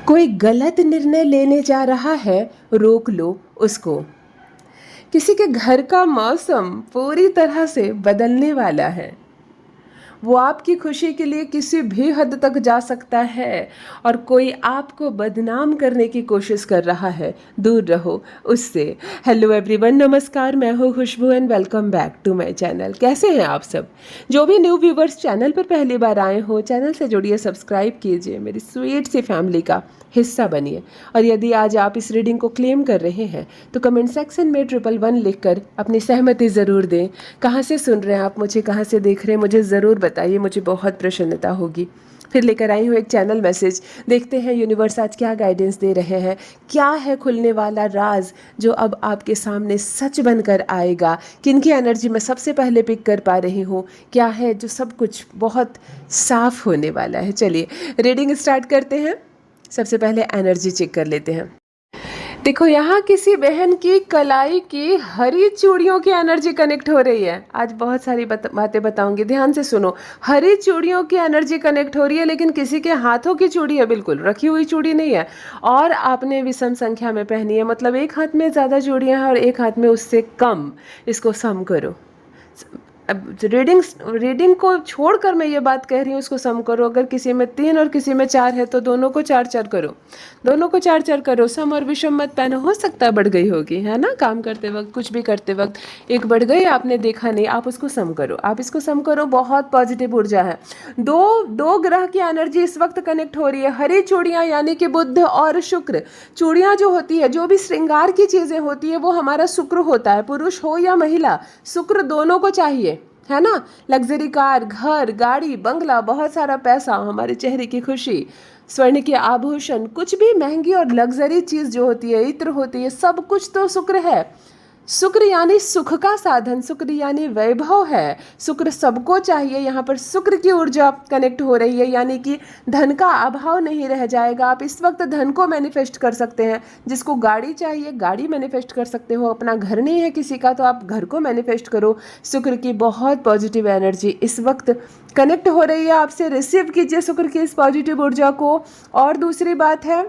कोई गलत निर्णय लेने जा रहा है, रोक लो उसको। किसी के घर का मौसम पूरी तरह से बदलने वाला है। वो आपकी खुशी के लिए किसी भी हद तक जा सकता है और कोई आपको बदनाम करने की कोशिश कर रहा है, दूर रहो उससे। हेलो एवरीवन, नमस्कार, मैं हूँ Khushboo and welcome back to my channel. कैसे हैं आप सब? जो भी न्यू व्यूवर्स चैनल पर पहली बार आए हो, चैनल से जुड़िए, सब्सक्राइब कीजिए, मेरी स्वीट सी फैमिली का हिस्सा बनिए। और यदि आज आप इस रीडिंग को क्लेम कर रहे हैं तो कमेंट सेक्शन में 111 लिखकर अपनी सहमति ज़रूर दें। कहाँ से सुन रहे हैं आप मुझे, कहाँ से देख रहे हैं, मुझे ज़रूर बताइए, मुझे बहुत प्रसन्नता होगी। फिर लेकर आई हूँ एक चैनल मैसेज। देखते हैं यूनिवर्स आज क्या गाइडेंस दे रहे हैं। क्या है खुलने वाला राज जो अब आपके सामने सच बनकर आएगा? किनकी एनर्जी मैं सबसे पहले पिक कर पा रही हूँ? क्या है जो सब कुछ बहुत साफ होने वाला है? चलिए रीडिंग स्टार्ट करते हैं। सबसे पहले एनर्जी चेक कर लेते हैं। देखो, यहाँ किसी बहन की कलाई की हरी चूड़ियों की एनर्जी कनेक्ट हो रही है। आज बहुत सारी बातें बताऊंगी, ध्यान से सुनो। हरी चूड़ियों की एनर्जी कनेक्ट हो रही है, लेकिन किसी के हाथों की चूड़ी है, बिल्कुल रखी हुई चूड़ी नहीं है। और आपने विषम संख्या में पहनी है, मतलब एक हाथ में ज़्यादा चूड़ियाँ हैं और एक हाथ में उससे कम। इसको सम करो। अब रीडिंग को छोड़कर मैं ये बात कह रही हूँ, उसको सम करो। अगर किसी में 3 और किसी में 4 है तो दोनों को 4-4 करो, दोनों को 4-4 करो। सम और विषम मत पहनो, हो सकता है बढ़ गई होगी, है ना? काम करते वक्त, कुछ भी करते वक्त एक बढ़ गई, आपने देखा नहीं, आप उसको सम करो, आप इसको सम करो। बहुत पॉजिटिव ऊर्जा है। दो ग्रह की एनर्जी इस वक्त कनेक्ट हो रही है। हरी चूड़ियाँ यानी कि बुध और शुक्र। चूड़ियाँ जो होती है, जो भी श्रृंगार की चीज़ें होती है, वो हमारा शुक्र होता है, पुरुष हो या महिला, शुक्र दोनों को चाहिए, है ना? लग्जरी कार, घर, गाड़ी, बंगला, बहुत सारा पैसा, हमारे चेहरे की खुशी, स्वर्ण के आभूषण, कुछ भी महंगी और लग्जरी चीज़ जो होती है, इत्र होती है, सब कुछ तो शुक्र है। शुक्र यानी सुख का साधन, शुक्र यानी वैभव है। शुक्र सबको चाहिए। यहाँ पर शुक्र की ऊर्जा कनेक्ट हो रही है, यानी कि धन का अभाव नहीं रह जाएगा। आप इस वक्त धन को मैनिफेस्ट कर सकते हैं। जिसको गाड़ी चाहिए, गाड़ी मैनिफेस्ट कर सकते हो। अपना घर नहीं है किसी का तो आप घर को मैनिफेस्ट करो। शुक्र की बहुत पॉजिटिव एनर्जी इस वक्त कनेक्ट हो रही है आपसे। रिसीव कीजिए शुक्र की इस पॉजिटिव ऊर्जा को। और दूसरी बात है,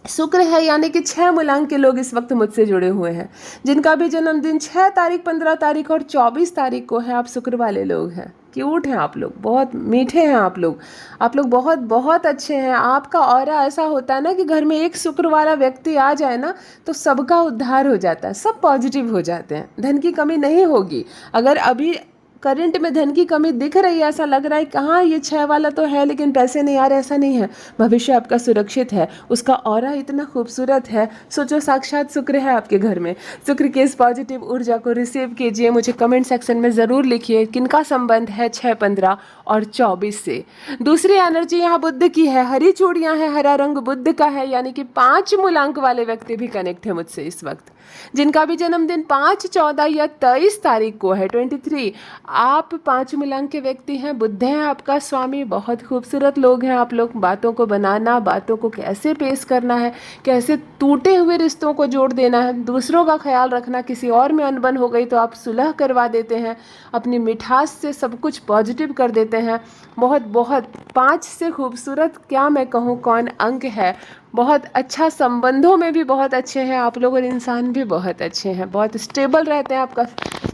शुक्र है यानी कि 6 मूलांक के लोग इस वक्त मुझसे जुड़े हुए हैं, जिनका भी जन्मदिन 6 तारीख, 15 तारीख और 24 तारीख को है। आप शुक्र वाले लोग हैं, क्यूट हैं आप लोग, बहुत मीठे हैं आप लोग बहुत बहुत अच्छे हैं। आपका ऑरा ऐसा होता है ना कि घर में एक शुक्र वाला व्यक्ति आ जाए ना तो सबका उद्धार हो जाता है, सब पॉजिटिव हो जाते हैं। धन की कमी नहीं होगी। अगर अभी करंट में धन की कमी दिख रही है, ऐसा लग रहा है कहाँ ये 6 वाला तो है लेकिन पैसे नहीं आ रहे, ऐसा नहीं है। भविष्य आपका सुरक्षित है, उसका ऑरा इतना खूबसूरत है। सोचो साक्षात शुक्र है आपके घर में। शुक्र की इस पॉजिटिव ऊर्जा को रिसीव कीजिए। मुझे कमेंट सेक्शन में ज़रूर लिखिए किनका संबंध है 6, 15 और 24 से। दूसरी एनर्जी यहाँ बुध की है। हरी चूड़ियाँ हैं, हरा रंग बुध का है, यानी कि 5 मूलांक वाले व्यक्ति भी कनेक्ट है मुझसे इस वक्त, जिनका भी जन्मदिन 5, 14 या 23 तारीख को है, 23। आप 5 मूलांक के व्यक्ति हैं। बुध हैं आपका स्वामी। बहुत खूबसूरत लोग हैं आप लोग। बातों को बनाना, बातों को कैसे पेश करना है, कैसे टूटे हुए रिश्तों को जोड़ देना है, दूसरों का ख्याल रखना। किसी और में अनबन हो गई तो आप सुलह करवा देते हैं, अपनी मिठास से सब कुछ पॉजिटिव कर देते हैं। बहुत बहुत 5 से खूबसूरत क्या मैं कहूँ कौन अंक है। बहुत अच्छा, संबंधों में भी बहुत अच्छे हैं आप लोग और इंसान भी बहुत अच्छे हैं, बहुत स्टेबल रहते हैं। आपका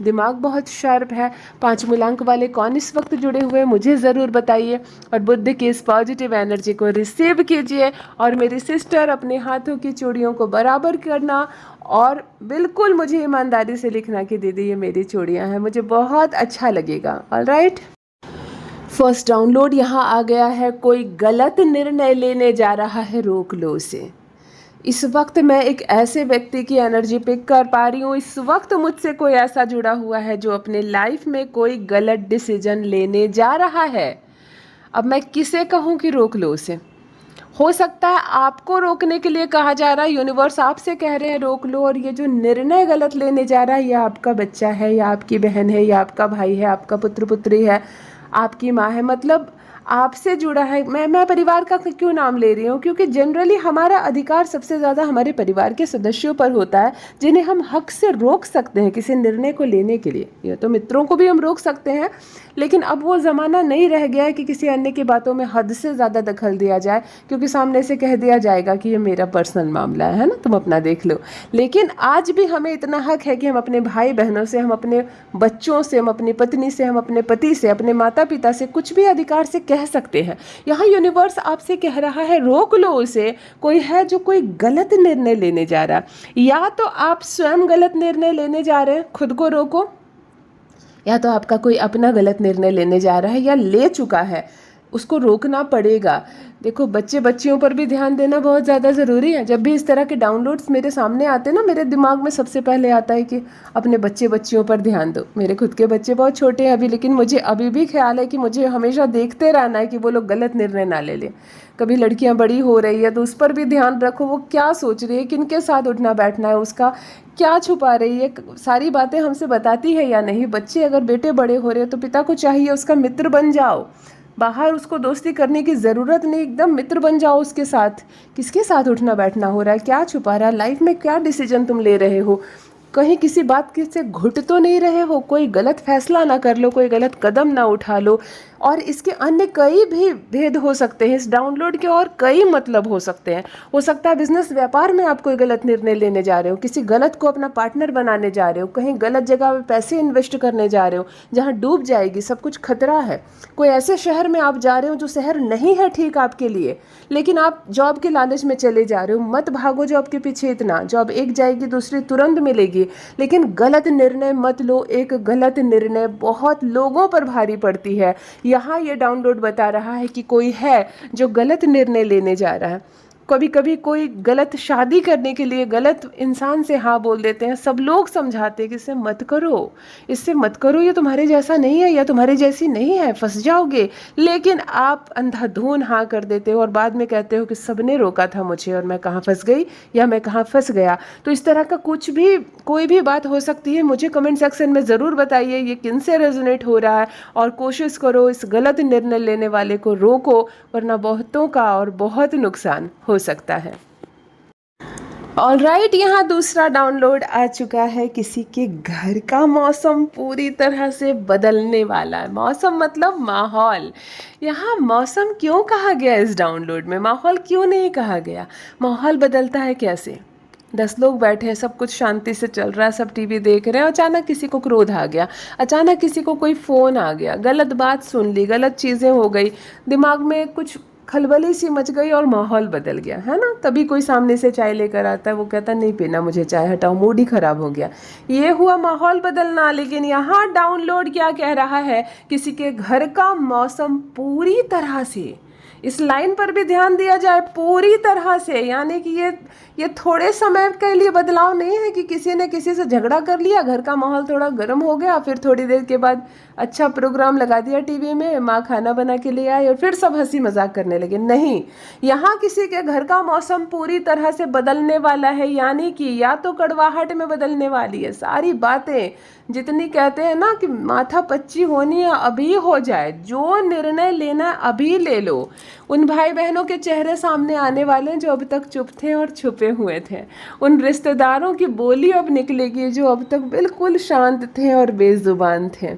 दिमाग बहुत शार्प है। 5 मूलांक वाले कौन इस वक्त जुड़े हुए हैं मुझे ज़रूर बताइए। और बुध की इस पॉजिटिव एनर्जी को रिसीव कीजिए। और मेरी सिस्टर, अपने हाथों की चूड़ियों को बराबर करना और बिल्कुल मुझे ईमानदारी से लिखना कि दीदी ये मेरी चूड़ियाँ हैं, मुझे बहुत अच्छा लगेगा। ऑलराइट, फर्स्ट डाउनलोड यहाँ आ गया है। कोई गलत निर्णय लेने जा रहा है, रोक लो उसे। इस वक्त मैं एक ऐसे व्यक्ति की एनर्जी पिक कर पा रही हूँ। इस वक्त मुझसे कोई ऐसा जुड़ा हुआ है जो अपने लाइफ में कोई गलत डिसीजन लेने जा रहा है। अब मैं किसे कहूँ कि रोक लो उसे? हो सकता है आपको रोकने के लिए कहा जा रहा है, यूनिवर्स आपसे कह रहे हैं रोक लो। और ये जो निर्णय गलत लेने जा रहा है, या आपका बच्चा है, या आपकी बहन है, या आपका भाई है, आपका पुत्र पुत्री है, आपकी माँ है, मतलब आपसे जुड़ा है। मैं परिवार का क्यों नाम ले रही हूँ, क्योंकि जनरली हमारा अधिकार सबसे ज़्यादा हमारे परिवार के सदस्यों पर होता है, जिन्हें हम हक से रोक सकते हैं किसी निर्णय को लेने के लिए। ये तो मित्रों को भी हम रोक सकते हैं, लेकिन अब वो ज़माना नहीं रह गया है कि किसी अन्य की बातों में हद से ज़्यादा दखल दिया जाए, क्योंकि सामने से कह दिया जाएगा कि ये मेरा पर्सनल मामला है ना, तुम अपना देख लो। लेकिन आज भी हमें इतना हक है कि हम अपने भाई बहनों से, हम अपने बच्चों से, हम अपनी पत्नी से, हम अपने पति से, अपने माता पिता से कुछ भी अधिकार से कह सकते हैं। यहाँ यूनिवर्स आपसे कह रहा है रोक लो उसे। कोई है जो कोई गलत निर्णय लेने जा रहा, या तो आप स्वयं गलत निर्णय लेने जा रहे हैं, खुद को रोको, या तो आपका कोई अपना गलत निर्णय लेने जा रहा है या ले चुका है, उसको रोकना पड़ेगा। देखो, बच्चे बच्चियों पर भी ध्यान देना बहुत ज़्यादा ज़रूरी है। जब भी इस तरह के डाउनलोड्स मेरे सामने आते हैं ना, मेरे दिमाग में सबसे पहले आता है कि अपने बच्चे बच्चियों पर ध्यान दो। मेरे खुद के बच्चे बहुत छोटे हैं अभी, लेकिन मुझे अभी भी ख्याल है कि मुझे हमेशा देखते रहना है कि वो लोग गलत निर्णय ना ले लें। कभी लड़कियां बड़ी हो रही है तो उस पर भी ध्यान रखो, वो क्या सोच रही है, किनके साथ उठना बैठना है, उसका क्या छुपा रही है, सारी बातें हमसे बताती है या नहीं। बच्चे अगर बेटे बड़े हो रहे हैं तो पिता को चाहिए उसका मित्र बन जाओ। बाहर उसको दोस्ती करने की ज़रूरत नहीं, एकदम मित्र बन जाओ उसके साथ। किसके साथ उठना बैठना हो रहा है, क्या छुपा रहा है, लाइफ में क्या डिसीजन तुम ले रहे हो, कहीं किसी बात से घुट तो नहीं रहे हो, कोई गलत फैसला ना कर लो, कोई गलत कदम ना उठा लो। और इसके अन्य कई भी भेद हो सकते हैं इस डाउनलोड के, और कई मतलब हो सकते हैं। हो सकता है बिजनेस व्यापार में आप कोई गलत निर्णय लेने जा रहे हो, किसी गलत को अपना पार्टनर बनाने जा रहे हो, कहीं गलत जगह पे पैसे इन्वेस्ट करने जा रहे हो जहाँ डूब जाएगी, सब कुछ खतरा है। कोई ऐसे शहर में आप जा रहे हो जो शहर नहीं है ठीक आपके लिए, लेकिन आप जॉब के लालच में चले जा रहे हो। मत भागो जॉब के पीछे इतना, जॉब एक जाएगी दूसरी तुरंत मिलेगी, लेकिन गलत निर्णय मत लो। एक गलत निर्णय बहुत लोगों पर भारी पड़ती है। यहाँ ये डाउनलोड बता रहा है कि कोई है जो गलत निर्णय लेने जा रहा है। कभी कभी कोई गलत शादी करने के लिए गलत इंसान से हाँ बोल देते हैं। सब लोग समझाते हैं कि इससे मत करो, इससे मत करो, ये तुम्हारे जैसा नहीं है या तुम्हारी जैसी नहीं है, फंस जाओगे। लेकिन आप अंधाधुन हाँ कर देते हो और बाद में कहते हो कि सबने रोका था मुझे और मैं कहाँ फंस गई या मैं कहाँ फंस गया। तो इस तरह का कुछ भी, कोई भी बात हो सकती है। मुझे कमेंट सेक्शन में ज़रूर बताइए ये किन से रेजोनेट हो रहा है, और कोशिश करो इस गलत निर्णय लेने वाले को रोको, वरना बहुतों का और बहुत नुकसान हो सकता है। ऑलराइट, यहाँ दूसरा डाउनलोड आ चुका है। किसी के घर का मौसम पूरी तरह से बदलने वाला है। मौसम मतलब माहौल। यहाँ मौसम क्यों कहा गया इस डाउनलोड में, माहौल क्यों नहीं कहा गया? माहौल बदलता है कैसे? 10 लोग बैठे हैं, सब कुछ शांति से चल रहा है, सब टीवी देख रहे हैं, अचानक किसी को क्रोध आ गया, अचानक किसी को कोई फ़ोन आ गया, गलत बात सुन ली, गलत चीज़ें हो गई, दिमाग में कुछ खलबली सी मच गई और माहौल बदल गया, है ना। तभी कोई सामने से चाय लेकर आता है, वो कहता नहीं पीना मुझे चाय, हटाओ, मूड ही खराब हो गया। ये हुआ माहौल बदलना। लेकिन यहाँ डाउनलोड क्या कह रहा है? किसी के घर का मौसम पूरी तरह से, इस लाइन पर भी ध्यान दिया जाए, पूरी तरह से, यानी कि ये थोड़े समय के लिए बदलाव नहीं है कि किसी ने किसी से झगड़ा कर लिया, घर का माहौल थोड़ा गर्म हो गया, फिर थोड़ी देर के बाद अच्छा प्रोग्राम लगा दिया टीवी में, माँ खाना बना के ले आई और फिर सब हंसी मजाक करने लगे। नहीं, यहाँ किसी के घर का मौसम पूरी तरह से बदलने वाला है, यानी कि या तो कड़वाहट में बदलने वाली है। सारी बातें जितनी कहते हैं ना कि माथा पच्ची होनी है, अभी हो जाए, जो निर्णय लेना अभी ले लो। उन भाई बहनों के चेहरे सामने आने वाले हैं जो अब तक चुप थे और छुपे हुए थे। उन रिश्तेदारों की बोली अब निकलेगी जो अब तक बिल्कुल शांत थे और बेजुबान थे।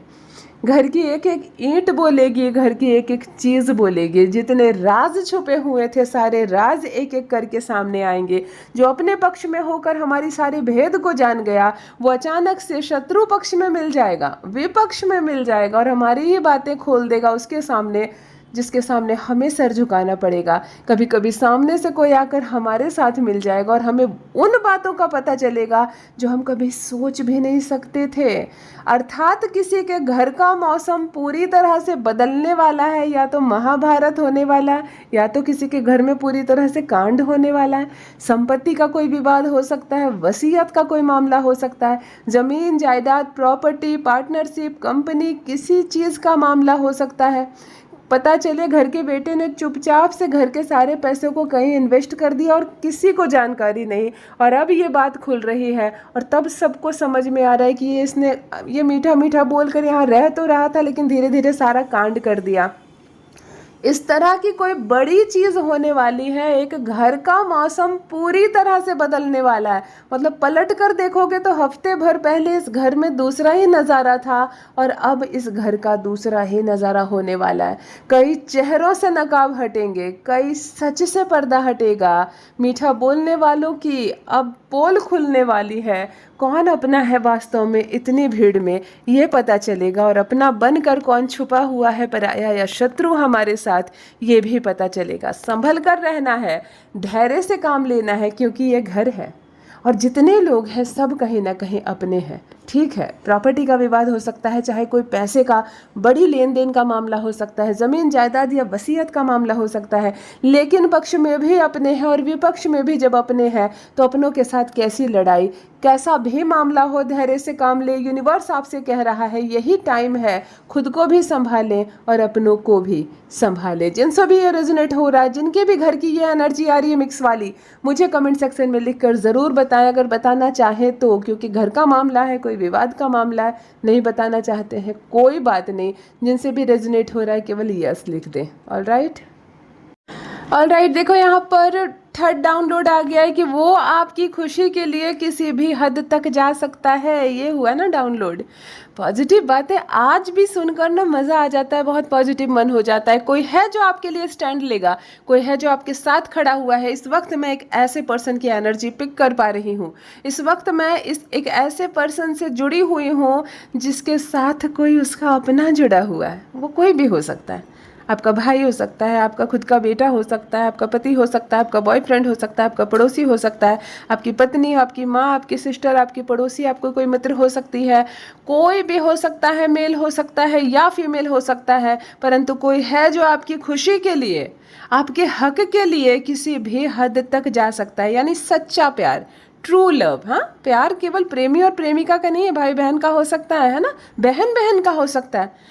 घर की एक एक ईंट बोलेगी, घर की एक एक चीज़ बोलेगी। जितने राज छुपे हुए थे, सारे राज एक एक करके सामने आएंगे। जो अपने पक्ष में होकर हमारी सारी भेद को जान गया, वो अचानक से शत्रु पक्ष में मिल जाएगा, विपक्ष में मिल जाएगा और हमारी ही बातें खोल देगा उसके सामने, जिसके सामने हमें सर झुकाना पड़ेगा। कभी कभी सामने से कोई आकर हमारे साथ मिल जाएगा और हमें उन बातों का पता चलेगा जो हम कभी सोच भी नहीं सकते थे। अर्थात किसी के घर का मौसम पूरी तरह से बदलने वाला है। या तो महाभारत होने वाला है, या तो किसी के घर में पूरी तरह से कांड होने वाला है। संपत्ति का कोई विवाद हो सकता है, वसीयत का कोई मामला हो सकता है, जमीन जायदाद, प्रॉपर्टी, पार्टनरशिप, कंपनी, किसी चीज़ का मामला हो सकता है। पता चले घर के बेटे ने चुपचाप से घर के सारे पैसों को कहीं इन्वेस्ट कर दिया और किसी को जानकारी नहीं, और अब ये बात खुल रही है और तब सबको समझ में आ रहा है कि ये मीठा मीठा बोल कर यहाँ रह तो रहा था, लेकिन धीरे धीरे सारा कांड कर दिया। इस तरह की कोई बड़ी चीज़ होने वाली है। एक घर का मौसम पूरी तरह से बदलने वाला है। मतलब पलट कर देखोगे तो हफ्ते भर पहले इस घर में दूसरा ही नज़ारा था और अब इस घर का दूसरा ही नज़ारा होने वाला है। कई चेहरों से नकाब हटेंगे, कई सच से पर्दा हटेगा। मीठा बोलने वालों की अब पोल खुलने वाली है। कौन अपना है वास्तव में इतनी भीड़ में, ये पता चलेगा। और अपना बनकर कौन छुपा हुआ है पराया या शत्रु हमारे साथ, ये भी पता चलेगा। संभल कर रहना है, धैर्य से काम लेना है, क्योंकि ये घर है और जितने लोग हैं सब कहीं ना कहीं अपने हैं। ठीक है, प्रॉपर्टी का विवाद हो सकता है, चाहे कोई पैसे का बड़ी लेन देन का मामला हो सकता है, ज़मीन जायदाद या वसीयत का मामला हो सकता है, लेकिन पक्ष में भी अपने हैं और विपक्ष में भी जब अपने हैं तो अपनों के साथ कैसी लड़ाई, कैसा भी मामला हो, धैर्य से काम ले। यूनिवर्स आपसे कह रहा है यही टाइम है, खुद को भी संभालें और अपनों को भी संभालें। जिनसे भी ये रेजोनेट हो रहा है, जिनके भी घर की ये एनर्जी आ रही है मिक्स वाली, मुझे कमेंट सेक्शन में लिखकर ज़रूर बताएं, अगर बताना चाहें तो, क्योंकि घर का मामला है, कोई विवाद का मामला है। नहीं बताना चाहते हैं कोई बात नहीं, जिनसे भी रेजोनेट हो रहा है केवल यस लिख दें। ऑल राइट, देखो यहाँ पर थर्ड डाउनलोड आ गया है कि वो आपकी खुशी के लिए किसी भी हद तक जा सकता है। ये हुआ ना डाउनलोड। पॉजिटिव बात है, आज भी सुनकर ना मज़ा आ जाता है, बहुत पॉजिटिव मन हो जाता है। कोई है जो आपके लिए स्टैंड लेगा, कोई है जो आपके साथ खड़ा हुआ है। इस वक्त मैं एक ऐसे पर्सन की एनर्जी पिक कर पा रही हूँ। इस वक्त मैं एक ऐसे पर्सन से जुड़ी हुई हूँ जिसके साथ कोई उसका अपना जुड़ा हुआ है। वो कोई भी हो सकता है, आपका भाई हो सकता है, आपका खुद का बेटा हो सकता है, आपका पति हो सकता है, आपका बॉयफ्रेंड हो सकता है, आपका पड़ोसी हो सकता है, आपकी पत्नी, आपकी माँ, आपकी सिस्टर, आपकी पड़ोसी, आपको कोई मित्र हो सकती है। कोई भी हो सकता है, मेल हो सकता है या फीमेल हो सकता है, परंतु कोई है जो आपकी खुशी के लिए, आपके हक के लिए किसी भी हद तक जा सकता है। यानी सच्चा प्यार, ट्रू लव। हाँ, प्यार केवल प्रेमी और प्रेमिका का नहीं है, भाई बहन का हो सकता है ना, बहन बहन का हो सकता है।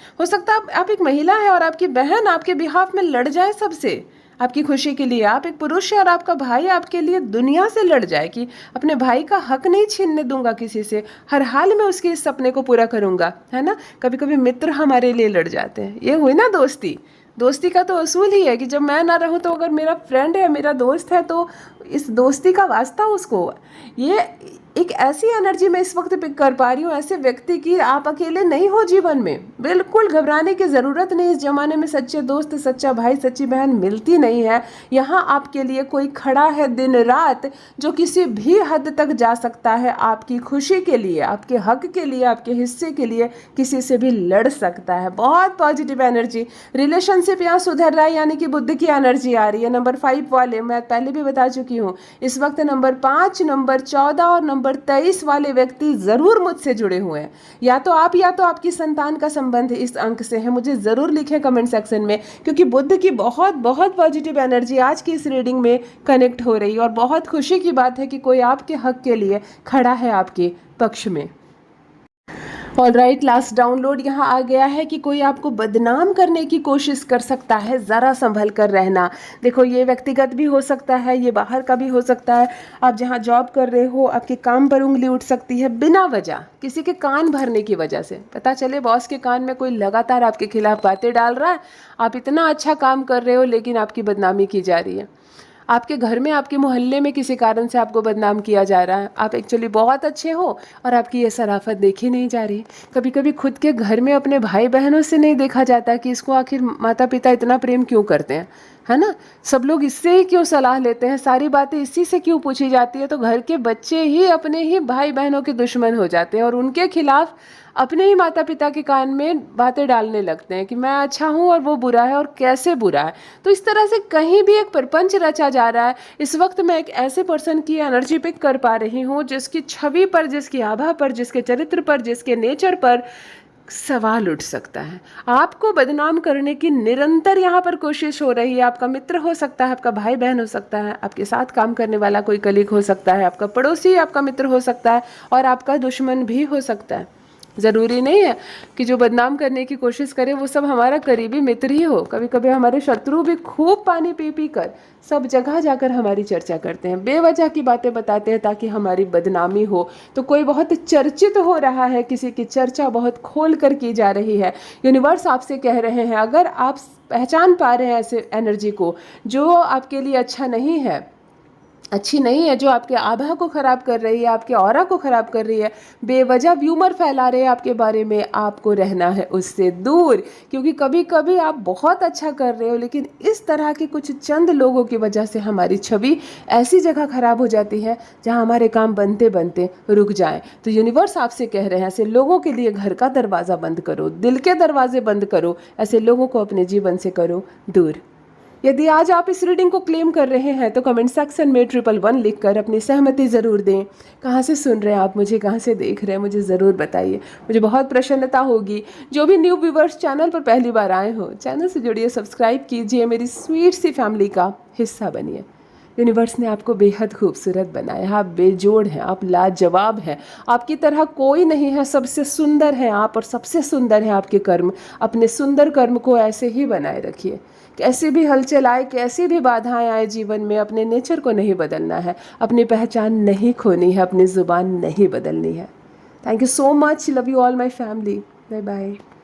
आप एक महिला है और आपकी बहन आपके बिहाफ में लड़ जाए सबसे, आपकी खुशी के लिए। आप एक पुरुष है और आपका भाई आपके लिए दुनिया से लड़ जाए कि अपने भाई का हक नहीं छीनने दूंगा किसी से, हर हाल में उसके इस सपने को पूरा करूंगा, है ना। कभी कभी मित्र हमारे लिए लड़ जाते हैं। ये हुई ना दोस्ती। दोस्ती का तो असूल ही है कि जब मैं ना रहूं तो अगर मेरा फ्रेंड है, मेरा दोस्त है, तो इस दोस्ती का वास्ता उसको। ये एक ऐसी एनर्जी मैं इस वक्त पिक कर पा रही हूँ, ऐसे व्यक्ति की। आप अकेले नहीं हो जीवन में, बिल्कुल घबराने की ज़रूरत नहीं। इस ज़माने में सच्चे दोस्त, सच्चा भाई, सच्ची बहन मिलती नहीं है। यहाँ आपके लिए कोई खड़ा है दिन रात, जो किसी भी हद तक जा सकता है आपकी खुशी के लिए, आपके हक के लिए, आपके हिस्से के लिए, किसी से भी लड़ सकता है। बहुत पॉजिटिव एनर्जी। रिलेशनशिप यहाँ सुधर रहा है, यानी कि बुद्ध की एनर्जी आ रही है। नंबर 5 वाले मैं पहले भी बता चुकी हूँ, इस वक्त नंबर 5, नंबर 14 और नंबर 23 वाले व्यक्ति जरूर मुझसे जुड़े हुए हैं। या तो आप या तो आपकी संतान का संबंध इस अंक से है। मुझे जरूर लिखें कमेंट सेक्शन में, क्योंकि बुद्ध की बहुत बहुत पॉजिटिव एनर्जी आज की इस रीडिंग में कनेक्ट हो रही है। और बहुत खुशी की बात है कि कोई आपके हक के लिए खड़ा है, आपके पक्ष में। ऑल राइट, लास्ट डाउनलोड यहाँ आ गया है कि कोई आपको बदनाम करने की कोशिश कर सकता है, ज़रा संभल कर रहना। देखो, ये व्यक्तिगत भी हो सकता है, ये बाहर का भी हो सकता है। आप जहाँ जॉब कर रहे हो, आपके काम पर उंगली उठ सकती है बिना वजह, किसी के कान भरने की वजह से। पता चले बॉस के कान में कोई लगातार आपके खिलाफ बातें डाल रहा है, आप इतना अच्छा काम कर रहे हो लेकिन आपकी बदनामी की जा रही है। आपके घर में, आपके मोहल्ले में किसी कारण से आपको बदनाम किया जा रहा है। आप एक्चुअली बहुत अच्छे हो और आपकी ये शराफत देखी नहीं जा रही। कभी कभी खुद के घर में अपने भाई बहनों से नहीं देखा जाता कि इसको आखिर माता पिता इतना प्रेम क्यों करते हैं, है ना। सब लोग इससे ही क्यों सलाह लेते हैं, सारी बातें इसी से क्यों पूछी जाती है। तो घर के बच्चे ही अपने ही भाई बहनों के दुश्मन हो जाते हैं और उनके खिलाफ अपने ही माता पिता के कान में बातें डालने लगते हैं कि मैं अच्छा हूँ और वो बुरा है और कैसे बुरा है। तो इस तरह से कहीं भी एक प्रपंच रचा जा रहा है। इस वक्त मैं एक ऐसे पर्सन की एनर्जी पिक कर पा रही हूँ जिसकी छवि पर, जिसकी आभा पर, जिसके चरित्र पर, जिसके नेचर पर सवाल उठ सकता है। आपको बदनाम करने की निरंतर यहाँ पर कोशिश हो रही है। आपका मित्र हो सकता है, आपका भाई बहन हो सकता है, आपके साथ काम करने वाला कोई कलीग हो सकता है, आपका पड़ोसी आपका मित्र हो सकता है और आपका दुश्मन भी हो सकता है। ज़रूरी नहीं है कि जो बदनाम करने की कोशिश करे वो सब हमारा करीबी मित्र ही हो। कभी कभी हमारे शत्रु भी खूब पानी पी पी कर सब जगह जाकर हमारी चर्चा करते हैं, बेवजह की बातें बताते हैं ताकि हमारी बदनामी हो। तो कोई बहुत चर्चित हो रहा है, किसी की चर्चा बहुत खोल कर की जा रही है, यूनिवर्स आपसे कह रहे हैं अगर आप पहचान पा रहे हैं ऐसे एनर्जी को जो आपके लिए अच्छी नहीं है, जो आपके आभा को ख़राब कर रही है, आपके ऑरा को ख़राब कर रही है, बेवजह व्यूमर फैला रहे हैं आपके बारे में, आपको रहना है उससे दूर। क्योंकि कभी कभी आप बहुत अच्छा कर रहे हो लेकिन इस तरह के कुछ चंद लोगों की वजह से हमारी छवि ऐसी जगह ख़राब हो जाती है जहाँ हमारे काम बनते बनते रुक जाए। तो यूनिवर्स आपसे कह रहे हैं ऐसे लोगों के लिए घर का दरवाज़ा बंद करो, दिल के दरवाजे बंद करो, ऐसे लोगों को अपने जीवन से करो दूर। यदि आज आप इस रीडिंग को क्लेम कर रहे हैं तो कमेंट सेक्शन में 111 लिखकर अपनी सहमति ज़रूर दें। कहाँ से सुन रहे हैं आप मुझे, कहाँ से देख रहे हैं, मुझे ज़रूर बताइए, मुझे बहुत प्रसन्नता होगी। जो भी न्यू व्यूवर्स चैनल पर पहली बार आए हो, चैनल से जुड़िए, सब्सक्राइब कीजिए, मेरी स्वीट सी फैमिली का हिस्सा बनिए। यूनिवर्स ने आपको बेहद खूबसूरत बनाया है, आप बेजोड़ हैं, आप लाजवाब हैं, आपकी तरह कोई नहीं है, सबसे सुंदर हैं आप और सबसे सुंदर हैं आपके कर्म। अपने सुंदर कर्म को ऐसे ही बनाए रखिए। कैसी भी हलचल आए, कैसी भी बाधाएं आए जीवन में, अपने नेचर को नहीं बदलना है, अपनी पहचान नहीं खोनी है, अपनी ज़ुबान नहीं बदलनी है। Thank you so much, love you all my family, bye bye.